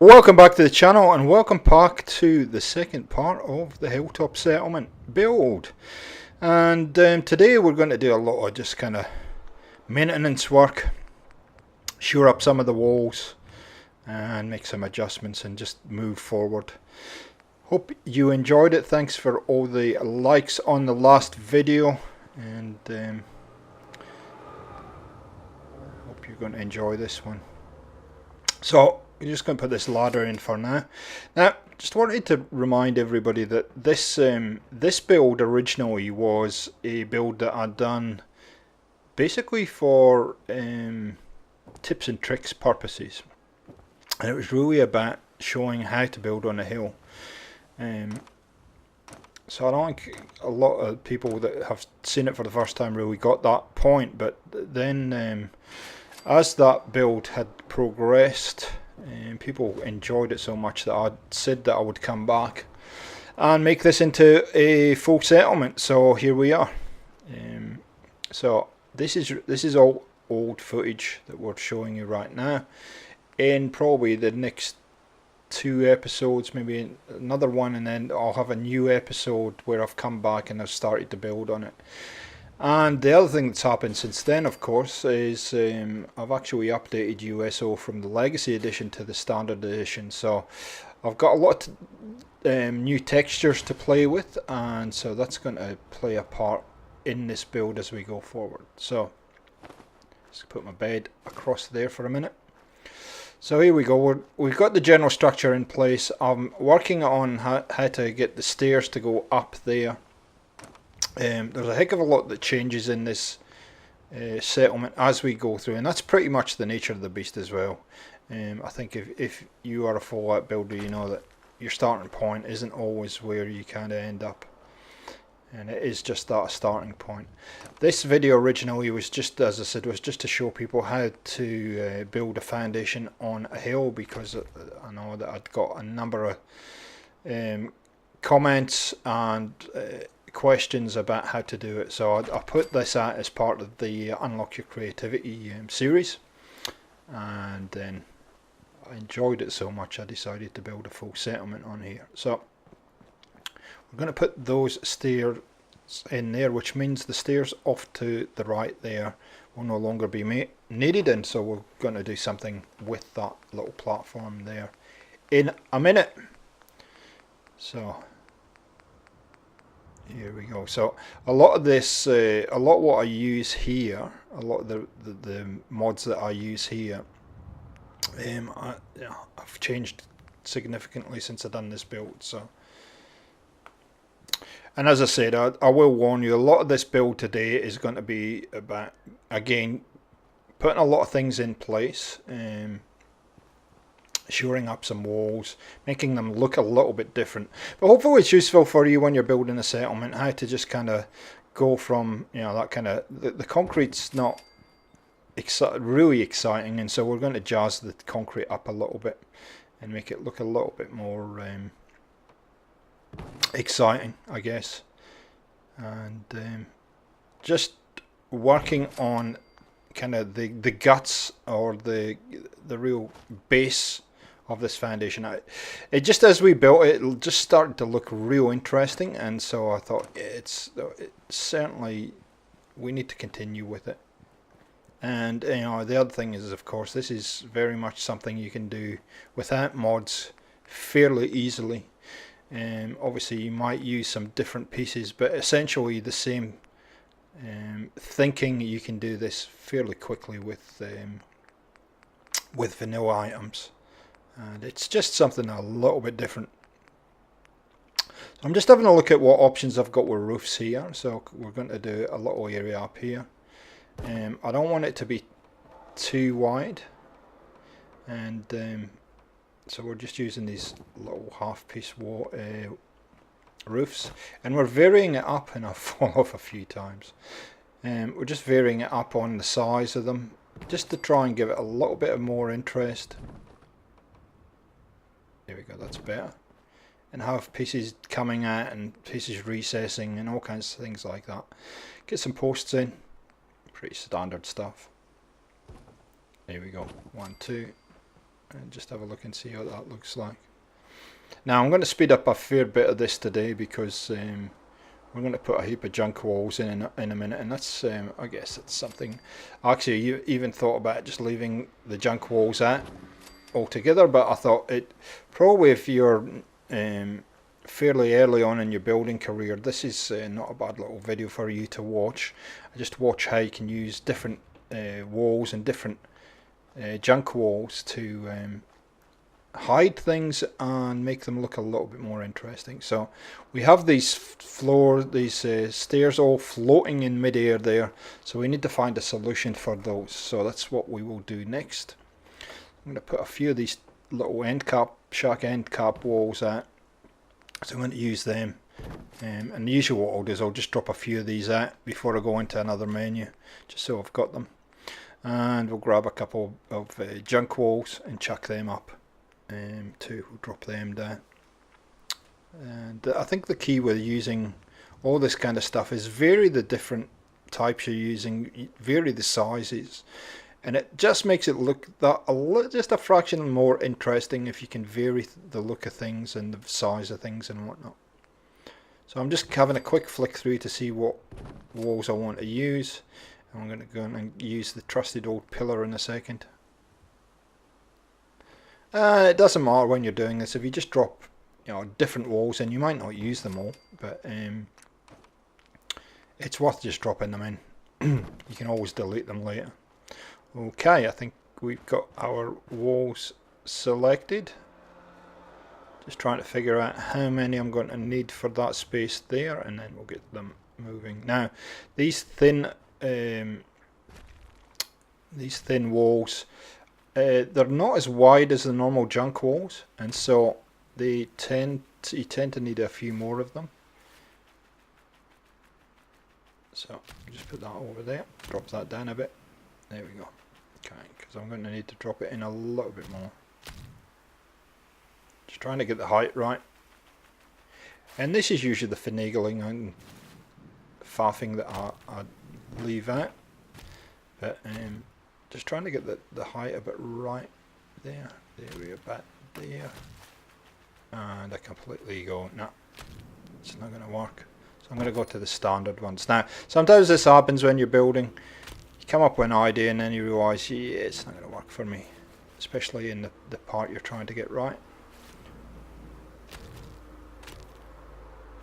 Welcome back to the channel and welcome back to the second part of the Hilltop settlement build. And today we're going to do a lot of just kind of maintenance work, shore up some of the walls and make some adjustments and just move forward. Hope you enjoyed it. Thanks for all the likes on the last video, and hope you're going to enjoy this one. So we're just going to put this ladder in for now. Now, just wanted to remind everybody that this this build originally was a build that I'd done basically for tips and tricks purposes, and it was really about showing how to build on a hill. So I don't think a lot of people that have seen it for the first time really got that point, but then as that build had progressed, people enjoyed it so much that I said that I would come back and make this into a full settlement. So here we are. So this is all old footage that we're showing you right now. In probably the next 2 episodes, maybe another one, and then I'll have a new episode where I've come back and I've started to build on it. And the other thing that's happened since then, of course, is I've actually updated USO from the Legacy Edition to the Standard Edition. So I've got a lot of new textures to play with, and so that's going to play a part in this build as we go forward. So let's put my bed across there for a minute. So here we go. We've got the general structure in place. I'm working on how to get the stairs to go up there. There's a heck of a lot that changes in this settlement as we go through, and that's pretty much the nature of the beast as well. I think if you are a Fallout builder, you know that your starting point isn't always where you kind of end up, and it is just that starting point. This video originally was just, as I said, was just to show people how to build a foundation on a hill, because I know that I'd got a number of comments and questions about how to do it. So I put this out as part of the Unlock Your Creativity series, and then I enjoyed it so much I decided to build a full settlement on here. So we're going to put those stairs in there, which means the stairs off to the right there will no longer be needed, and so we're going to do something with that little platform there in a minute. So here we go. So a lot of this, a lot what I use here, a lot of the mods that I use here, I've changed significantly since I've done this build. So, and as I said, I will warn you, a lot of this build today is going to be about, again, putting a lot of things in place, shoring up some walls, making them look a little bit different. But hopefully it's useful for you when you're building a settlement, how to just kind of go from, you know, that kind of, the concrete's not really exciting, and so we're going to jazz the concrete up a little bit and make it look a little bit more exciting, I guess. And just working on kind of the guts, or the real base of this foundation. It just, as we built it, it just started to look real interesting, and so I thought it's certainly we need to continue with it. And you know, the other thing is, of course, this is very much something you can do without mods fairly easily. Obviously you might use some different pieces, but essentially the same thinking. You can do this fairly quickly with vanilla items, and it's just something a little bit different. So I'm just having a look at what options I've got with roofs here. So we're going to do a little area up here. I don't want it to be too wide, and so we're just using these little half-piece wall roofs, and we're varying it up, and I've fallen off a few times. We're just varying it up on the size of them, just to try and give it a little bit of more interest. There we go, that's better. And have pieces coming out and pieces recessing and all kinds of things like that. Get some posts in, pretty standard stuff. There we go, 1, 2. and just have a look and see how that looks like. Now I'm going to speed up a fair bit of this today because we're going to put a heap of junk walls in a minute, and that's I guess it's something. Actually, you even thought about just leaving the junk walls at altogether, but I thought it probably, if you're fairly early on in your building career, this is not a bad little video for you to watch. Just watch how you can use different walls and different junk walls to hide things and make them look a little bit more interesting. So we have these stairs all floating in midair there, so we need to find a solution for those. So that's what we will do next. I'm going to put a few of these little shack end cap walls out, so I'm going to use them. And usually what I'll do is I'll just drop a few of these out before I go into another menu, just so I've got them. And we'll grab a couple of junk walls and chuck them up. Too, we'll drop them down. And I think the key with using all this kind of stuff is vary the different types you're using, vary the sizes, and it just makes it look just a fraction more interesting if you can vary the look of things and the size of things and whatnot. So I'm just having a quick flick through to see what walls I want to use. I'm going to go and use the trusted old pillar in a second. It doesn't matter when you're doing this. If you just drop, different walls in, you might not use them all, but it's worth just dropping them in. You can always delete them later. Okay, I think we've got our walls selected. Just trying to figure out how many I'm going to need for that space there, and then we'll get them moving. Now, these thin walls, they're not as wide as the normal junk walls, and so you tend to need a few more of them. So just put that over there, drop that down a bit. There we go. Okay, because I'm going to need to drop it in a little bit more. Just trying to get the height right. And this is usually the finagling and faffing that I leave out. But just trying to get the height a bit right there. There we are, about there. And I completely go, no, it's not going to work. So I'm going to go to the standard ones. Now, sometimes this happens when you're building. You come up with an idea and then you realise, yeah, it's not going to work for me. Especially in the part you're trying to get right.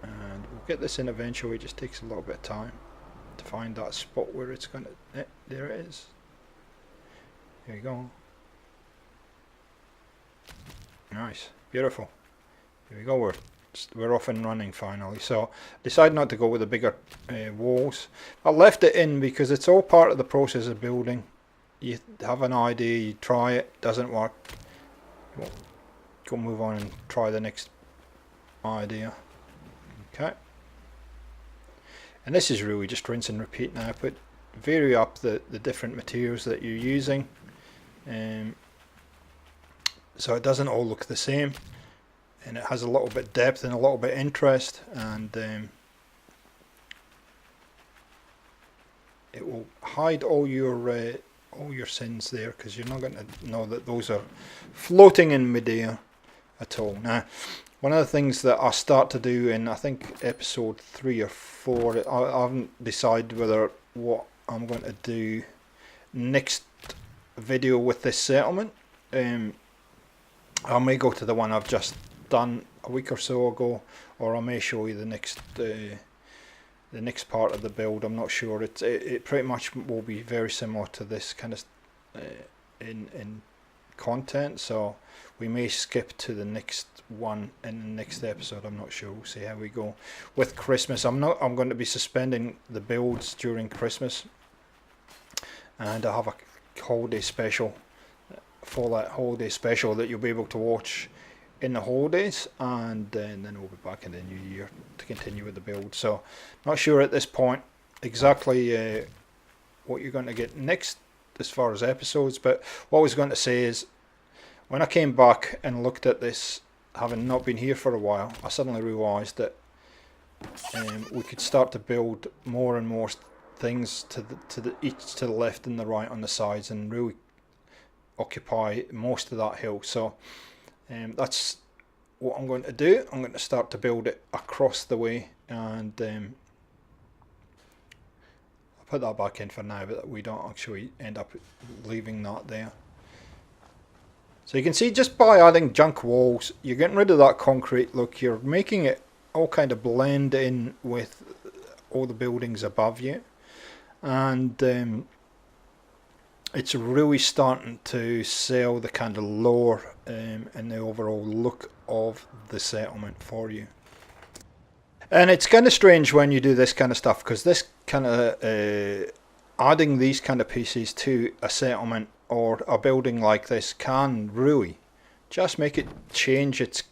And we'll get this in eventually, it just takes a little bit of time to find that spot where it's going to, there it is. There you go. Nice, beautiful. Here we go, we're off and running finally. So decided not to go with the bigger walls. I left it in because it's all part of the process of building. You have an idea, you try it, doesn't work, go move on and try the next idea. Okay. And this is really just rinse and repeat now, but vary up the different materials that you're using. So it doesn't all look the same, and it has a little bit depth and a little bit interest, and it will hide all your sins there, because you're not going to know that those are floating in midair at all. Now, one of the things that I start to do in, I think, episode 3 or 4, I haven't decided whether what I'm going to do next video with this settlement. I may go to the one I've just done a week or so ago, or I may show you the next part of the build. I'm not sure. It pretty much will be very similar to this kind of in content, so we may skip to the next one in the next episode. I'm not sure. We'll see how we go with Christmas. I'm going to be suspending the builds during Christmas, and I have a holiday special, Fallout holiday special, that you'll be able to watch in the holidays, and then we'll be back in the new year to continue with the build. So not sure at this point exactly what you're going to get next as far as episodes, but what I was going to say is, when I came back and looked at this, having not been here for a while, I suddenly realised that we could start to build more and more things to the left and the right on the sides, and really occupy most of that hill. So that's what I'm going to do. I'm going to start to build it across the way, and I'll put that back in for now, but we don't actually end up leaving that there. So you can see, just by adding junk walls, you're getting rid of that concrete look. You're making it all kind of blend in with all the buildings above you, and it's really starting to sell the kind of lore and the overall look of the settlement for you. And it's kind of strange when you do this kind of stuff, because this kind of adding these kind of pieces to a settlement or a building like this can really just make it change its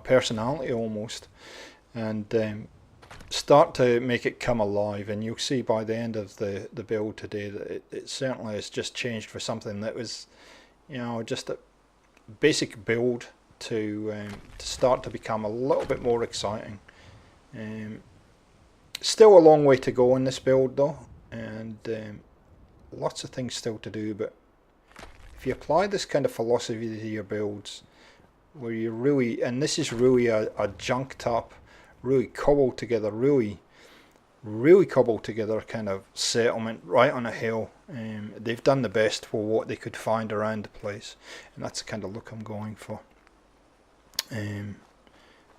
personality almost, and start to make it come alive. And you'll see by the end of the build today that it certainly has just changed for something that was just a basic build to start to become a little bit more exciting. Still a long way to go in this build though, and lots of things still to do, but if you apply this kind of philosophy to your builds, where you really, and this is really a junked up, really cobbled together, really cobbled together kind of settlement right on a hill. They've done the best for what they could find around the place, and that's the kind of look I'm going for.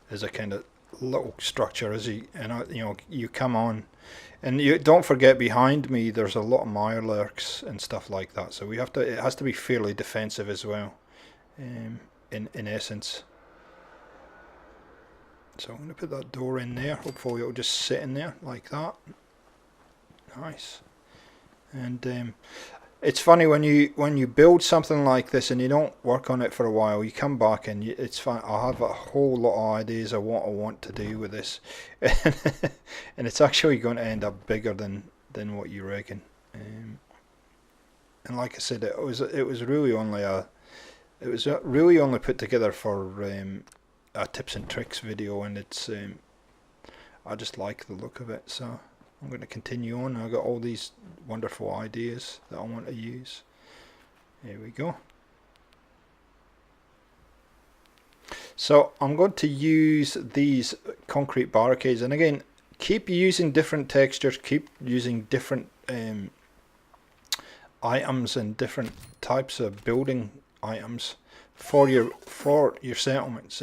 As a kind of little structure as you come on, and you don't forget behind me there's a lot of mire lurks and stuff like that, so we have to, it has to be fairly defensive as well, in essence. So I'm going to put that door in there. Hopefully it'll just sit in there like that. Nice. And it's funny when you build something like this and you don't work on it for a while, you come back and it's fun. I have a whole lot of ideas of what I want to do with this, and it's actually going to end up bigger than what you reckon. And like I said, it was really only put together for a tips and tricks video, and it's I just like the look of it, so I'm going to continue on. I've got all these wonderful ideas that I want to use. Here we go. So I'm going to use these concrete barricades, and again, keep using different textures, keep using different items and different types of building items for your settlements.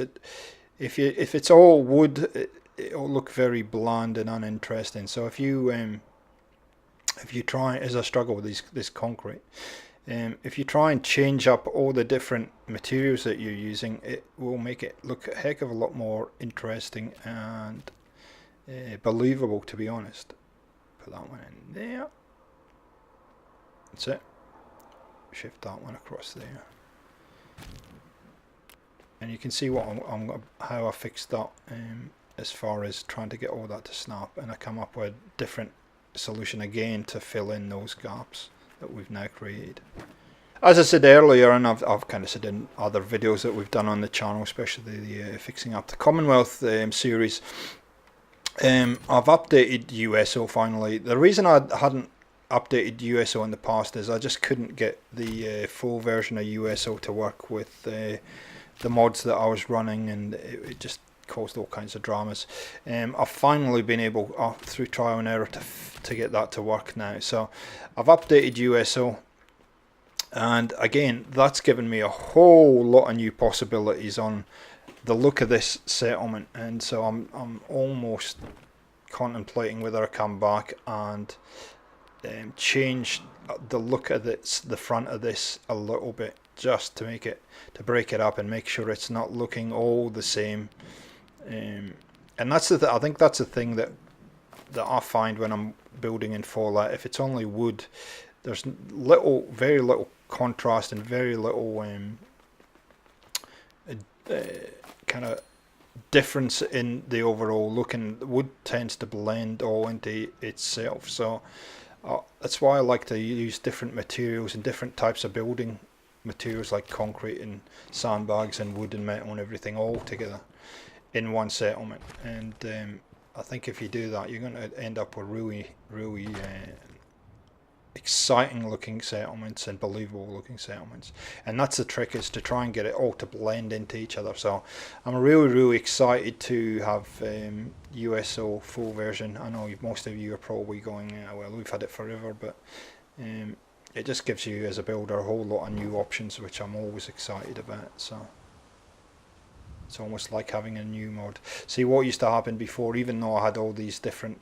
If it's all wood, it'll look very bland and uninteresting. So if you try, as I struggle with this concrete, if you try and change up all the different materials that you're using, it will make it look a heck of a lot more interesting and believable, to be honest. Put that one in there. That's it. Shift that one across there. And you can see what how I fixed that as far as trying to get all that to snap, and I come up with a different solution again to fill in those gaps that we've now created. As I said earlier, and I've kind of said in other videos that we've done on the channel, especially the Fixing Up the Commonwealth series, I've updated USO finally. The reason I hadn't updated USO in the past is I just couldn't get the full version of USO to work with the mods that I was running, and it just caused all kinds of dramas. I've finally been able, through trial and error, to get that to work now. So I've updated USO, and again, that's given me a whole lot of new possibilities on the look of this settlement, and so I'm almost contemplating whether I come back and change the look of the front of this a little bit, just to make it, to break it up and make sure it's not looking all the same. And that's I think that's the thing that I find when I'm building in Fallout. If it's only wood, there's very little contrast and very little kind of difference in the overall look, and wood tends to blend all into itself. So that's why I like to use different materials and different types of building materials, like concrete and sandbags and wood and metal and everything all together in one settlement. And I think if you do that, you're going to end up with really exciting looking settlements and believable looking settlements. And that's the trick, is to try and get it all to blend into each other. So I'm really excited to have USO full version. I know most of you are probably going, well, we've had it forever, but it just gives you as a builder a whole lot of new options, which I'm always excited about. So it's almost like having a new mod. See, what used to happen before, even though I had all these different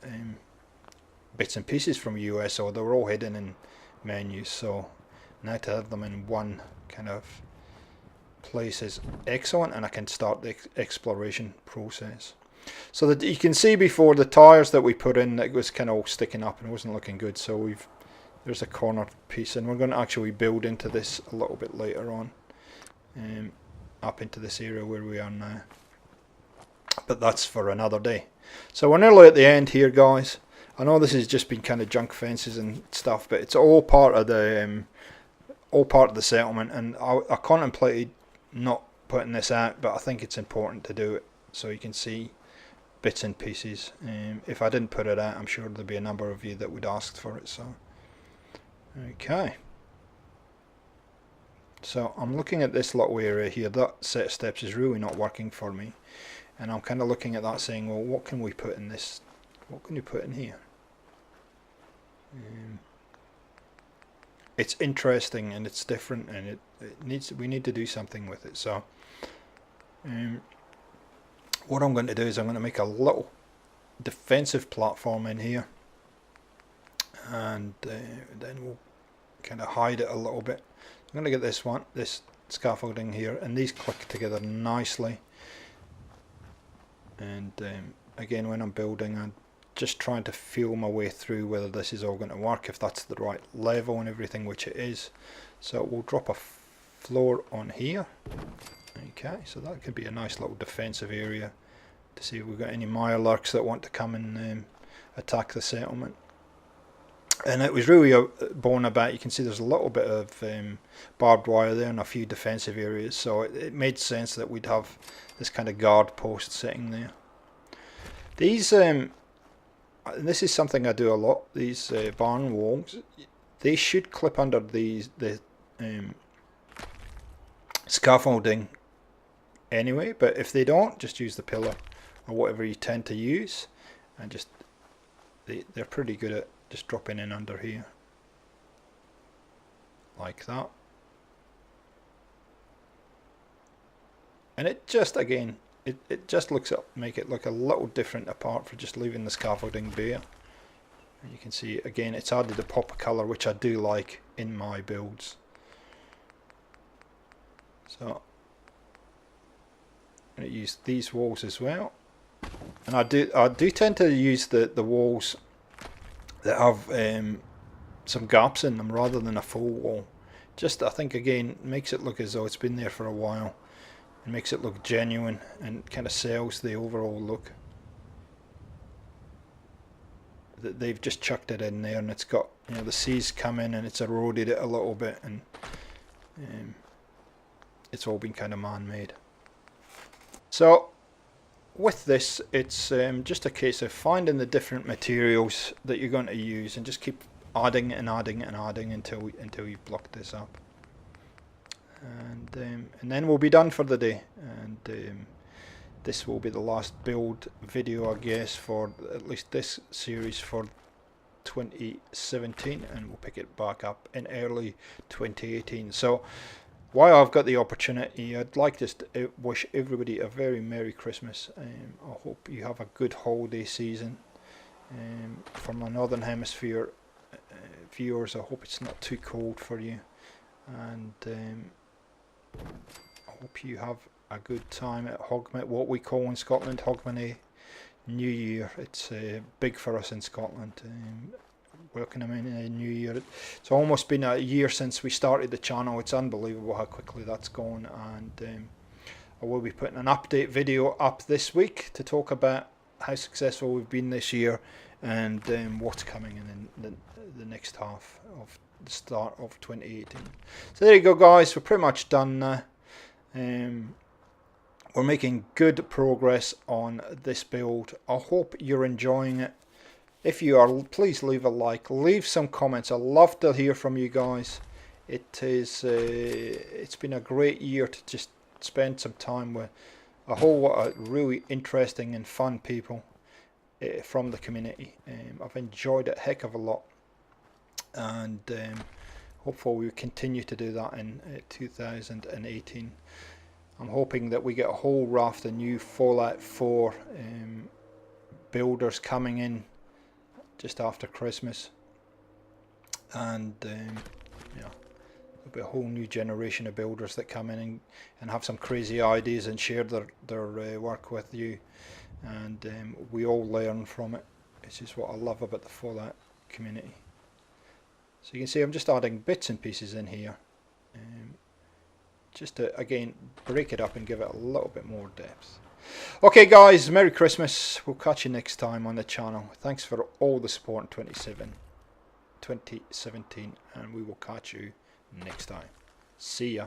bits and pieces from USO, they were all hidden in menus. So now to have them in one kind of place is excellent, and I can start the exploration process. So that you can see before, the tires that we put in, it was kind of all sticking up and it wasn't looking good. So there's a corner piece, and we're going to actually build into this a little bit later on, up into this area where we are now. But that's for another day. So we're nearly at the end here, guys. I know this has just been kind of junk fences and stuff, but it's all part of the settlement. And I contemplated not putting this out, but I think it's important to do it so you can see bits and pieces. If I didn't put it out, I'm sure there'd be a number of you that would ask for it. So okay. So I'm looking at this little area here. That set of steps is really not working for me, and I'm kind of looking at that saying, well, what can we put in this? What can you put in here? It's interesting and it's different, and we need to do something with it. So what I'm going to do is I'm going to make a little defensive platform in here, and then we'll kind of hide it a little bit. I'm going to get this scaffolding here, and these click together nicely. And again, when I'm building, I'm just trying to feel my way through whether this is all going to work, if that's the right level and everything, which it is. So we'll drop a floor on here. Okay, so that could be a nice little defensive area to see if we've got any Mirelurks that want to come and attack the settlement. And it was really born about, you can see there's a little bit of barbed wire there and a few defensive areas, so it made sense that we'd have this kind of guard post sitting there. These, this is something I do a lot, these barn walls, they should clip under the scaffolding anyway, but if they don't, just use the pillar or whatever you tend to use, and just they're pretty good at just dropping in under here like that. And it just, again, it just make it look a little different apart from just leaving the scaffolding bare. And you can see again it's added a pop of colour, which I do like in my builds. So I'm going to use these walls as well, and I do tend to use the walls that have some gaps in them rather than a full wall. Just, I think, again, makes it look as though it's been there for a while. It makes it look genuine and kind of sells the overall look. They've just chucked it in there, and it's got, you know, the sea's come in and it's eroded it a little bit, and it's all been kind of man-made. So with this, it's just a case of finding the different materials that you're going to use and just keep adding and adding and adding until you've blocked this up. And then we'll be done for the day. And this will be the last build video, I guess, for at least this series for 2017, and we'll pick it back up in early 2018. So while I've got the opportunity, I'd like to wish everybody a very Merry Christmas. I hope you have a good holiday season. For my Northern Hemisphere viewers, I hope it's not too cold for you. And I hope you have a good time at Hogmanay, what we call in Scotland Hogmanay New Year. It's big for us in Scotland. Welcoming in a new year. It's almost been a year since we started the channel. It's unbelievable how quickly that's gone, and I will be putting an update video up this week to talk about how successful we've been this year, and what's coming in the next half of the start of 2018. So there you go, guys, we're pretty much done now. We're making good progress on this build. I hope you're enjoying it. If you are, please leave a like, leave some comments. I love to hear from you guys. It's been a great year to just spend some time with a whole lot of really interesting and fun people from the community. I've enjoyed it a heck of a lot, and hopefully we continue to do that in 2018. I'm hoping that we get a whole raft of new Fallout 4 builders coming in just after Christmas, and yeah, there'll be a whole new generation of builders that come in and have some crazy ideas and share their work with you, and we all learn from it. It's just what I love about the Fallout community. So you can see I'm just adding bits and pieces in here, just to again break it up and give it a little bit more depth. Okay guys, Merry Christmas. We'll catch you next time on the channel. Thanks for all the support in 2017, and we will catch you next time. See ya.